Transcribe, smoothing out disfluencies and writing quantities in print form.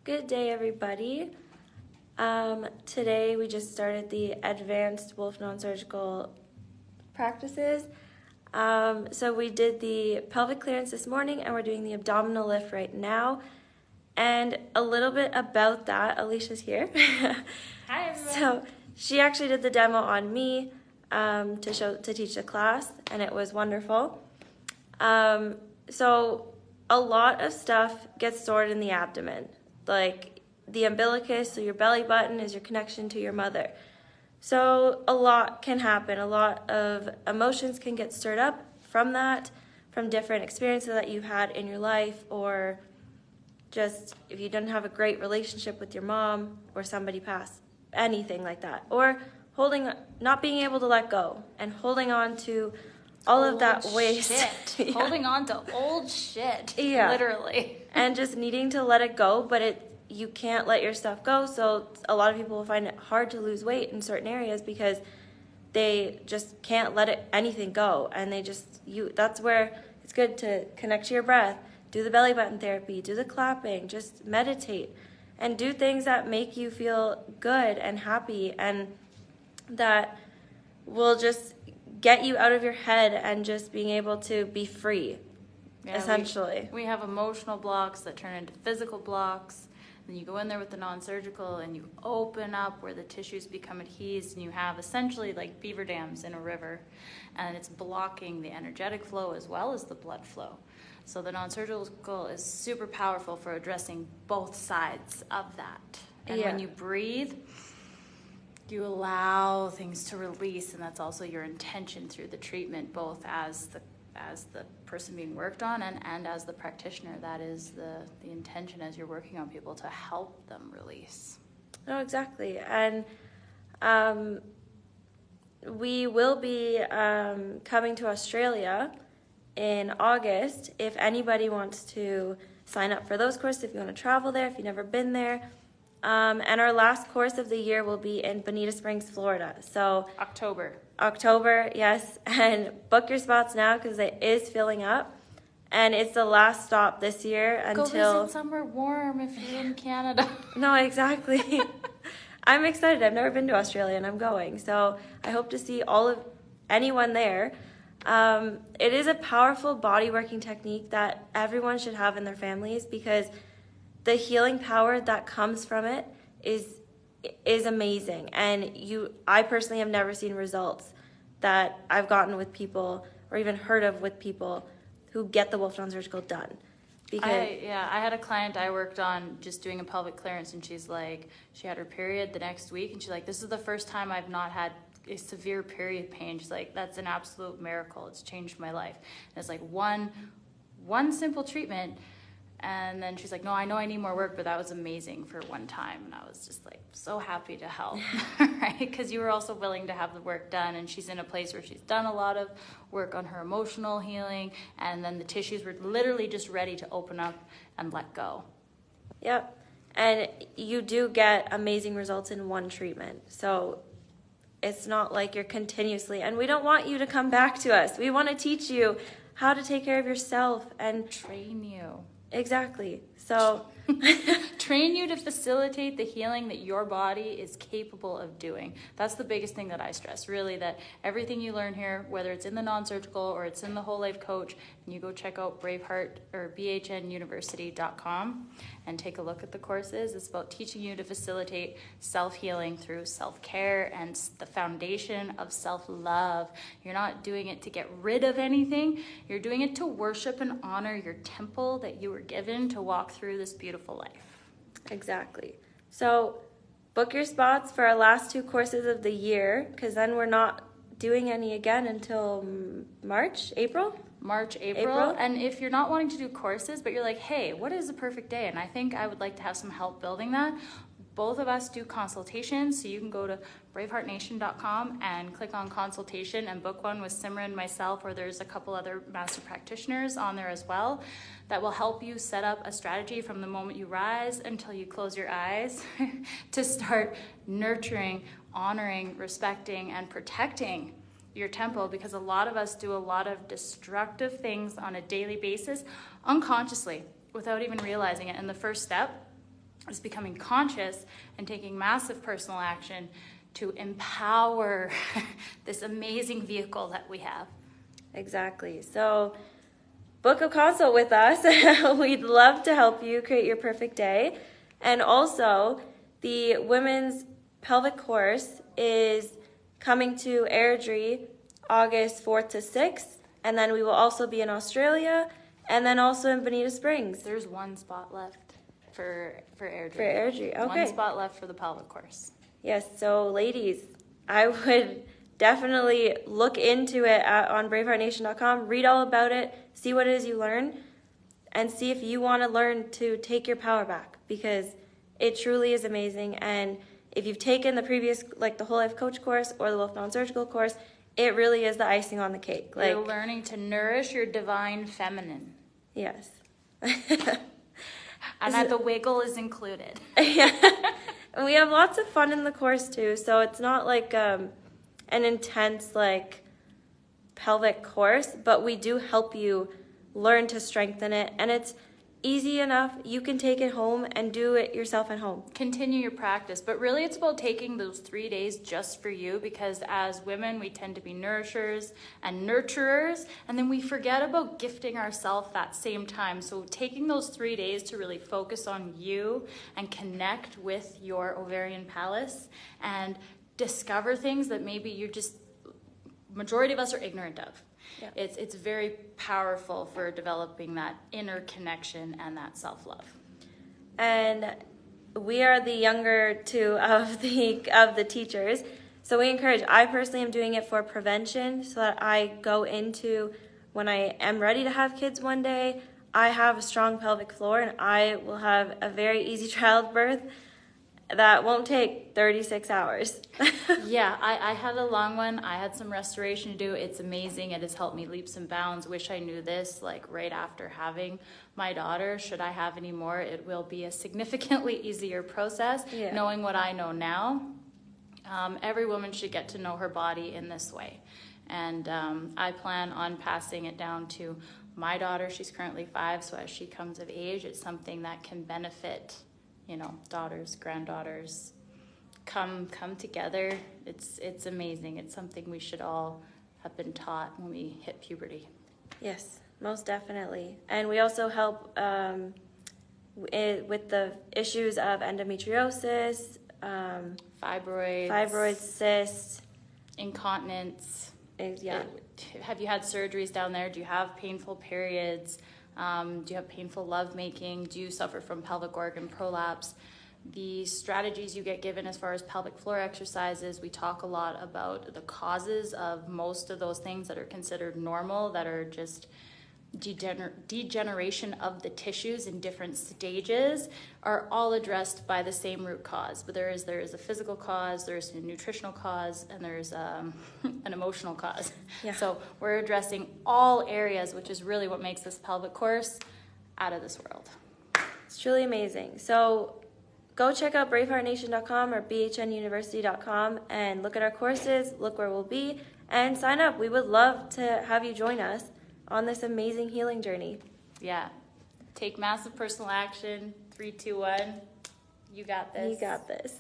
Good day, everybody. Today we just started the advanced Wolfe non-surgical practices. So we did the pelvic clearance this morning and we're doing the abdominal lift right now. And a little bit about that, Alicia's here. Hi, everyone. So she actually did the demo on me to teach the class, and it was wonderful. So a lot of stuff gets stored in the abdomen, like the umbilicus, so your belly button is your connection to your mother. So a lot can happen. A lot of emotions can get stirred up from that, from different experiences that you've had in your life, or just if you didn't have a great relationship with your mom or somebody passed, anything like that. Or not being able to let go and holding on to all of that waste. Yeah. Holding on to old shit, yeah. Literally. And just needing to let it go, but you can't let your stuff go. So a lot of people will find it hard to lose weight in certain areas because they just can't let anything go. And that's where it's good to connect to your breath, do the belly button therapy, do the clapping, just meditate, and do things that make you feel good and happy and that will just get you out of your head and just being able to be free, essentially. We have emotional blocks that turn into physical blocks. Then you go in there with the non-surgical and you open up where the tissues become adhesed, and you have essentially like beaver dams in a river, and it's blocking the energetic flow as well as the blood flow. So the non-surgical is super powerful for addressing both sides of that. And when you breathe, you allow things to release, and that's also your intention through the treatment, both as the person being worked on and as the practitioner. That is the intention as you're working on people, to help them release. Oh, exactly. And we will be coming to Australia in August. If anybody wants to sign up for those courses, if you want to travel there, if you've never been there. And our last course of the year will be in Bonita Springs, Florida. So October, yes. And book your spots now because it is filling up. And it's the last stop this year until... Go visit somewhere warm if you're in Canada. No, exactly. I'm excited. I've never been to Australia and I'm going. So I hope to see anyone there. It is a powerful body working technique that everyone should have in their families because the healing power that comes from it is amazing. And I personally have never seen results that I've gotten with people or even heard of with people who get the Wolfe non-surgical done. I had a client I worked on just doing a pelvic clearance, and she's like, she had her period the next week, and she's like, this is the first time I've not had a severe period pain. She's like, that's an absolute miracle. It's changed my life. And it's like one simple treatment. And then she's like, no, I know I need more work, but that was amazing for one time. And I was just like, so happy to help, right? Because you were also willing to have the work done. And she's in a place where she's done a lot of work on her emotional healing. And then the tissues were literally just ready to open up and let go. Yep. And you do get amazing results in one treatment. So it's not like you're continuously, and we don't want you to come back to us. We want to teach you how to take care of yourself and train you. Exactly. So train you to facilitate the healing that your body is capable of doing. That's the biggest thing that I stress, really, that everything you learn here, whether it's in the non-surgical or it's in the whole life coach, and you go check out BraveHeart or bhnuniversity.com and take a look at the courses. It's about teaching you to facilitate self-healing through self-care and the foundation of self-love. You're not doing it to get rid of anything. You're doing it to worship and honor your temple that you were given to walk through this beautiful life. Exactly. So book your spots for our last 2 courses of the year, because then we're not doing any again until April. And if you're not wanting to do courses, but you're like, hey, what is a perfect day? And I think I would like to have some help building that. Both of us do consultations, so you can go to braveheartnation.com and click on consultation and book one with Simran, myself, or there's a couple other master practitioners on there as well that will help you set up a strategy from the moment you rise until you close your eyes to start nurturing, honoring, respecting, and protecting your temple, because a lot of us do a lot of destructive things on a daily basis unconsciously without even realizing it. And the first step is becoming conscious and taking massive personal action to empower this amazing vehicle that we have. Exactly. So book a consult with us. We'd love to help you create your perfect day. And also, the women's pelvic course is coming to Airdrie August 4th to 6th. And then we will also be in Australia and then also in Bonita Springs. There's one spot left for Airdrie. For Airdrie, okay. One spot left for the pelvic course. Yes, so ladies, I would definitely look into it on BraveHeartNation.com, read all about it, see what it is you learn, and see if you want to learn to take your power back, because it truly is amazing. And if you've taken the previous, like the Whole Life Coach course or the Wolfe Non-Surgical course, it really is the icing on the cake. You're learning to nourish your divine feminine. Yes. And that the wiggle is included. Yeah. And we have lots of fun in the course too, so it's not like an intense like pelvic course, but we do help you learn to strengthen it, and it's easy enough. You can take it home and do it yourself at home. Continue your practice, but really it's about taking those 3 days just for you, because as women we tend to be nourishers and nurturers, and then we forget about gifting ourselves that same time. So taking those 3 days to really focus on you and connect with your ovarian palace and discover things that maybe you're just, majority of us are ignorant of. Yeah. It's very powerful for developing that inner connection and that self-love. And we are the younger two of the teachers, so we encourage. I personally am doing it for prevention, so that I go into when I am ready to have kids one day, I have a strong pelvic floor and I will have a very easy childbirth that won't take 36 hours. Yeah, I had a long one. I had some restoration to do. It's amazing. It has helped me leaps and bounds. Wish I knew this like right after having my daughter. Should I have any more, it will be a significantly easier process. Yeah. Knowing what I know now, every woman should get to know her body in this way. And I plan on passing it down to my daughter. She's currently 5, so as she comes of age, it's something that can benefit, you know, daughters, granddaughters, come together. It's amazing. It's something we should all have been taught when we hit puberty. Yes, most definitely. And we also help with the issues of endometriosis, Fibroids, cysts, incontinence. Yeah. Have you had surgeries down there? Do you have painful periods? Do you have painful lovemaking? Do you suffer from pelvic organ prolapse? The strategies you get given as far as pelvic floor exercises, we talk a lot about the causes of most of those things that are considered normal, that are just degeneration of the tissues in different stages, are all addressed by the same root cause. But there is a physical cause, there's a nutritional cause, and there's an emotional cause. Yeah. So we're addressing all areas, which is really what makes this pelvic course out of this world. It's truly amazing. So go check out BraveHeartNation.com or BHNUniversity.com and look at our courses, look where we'll be, and sign up. We would love to have you join us on this amazing healing journey. Yeah. Take massive personal action. 3, 2, 1. You got this. You got this.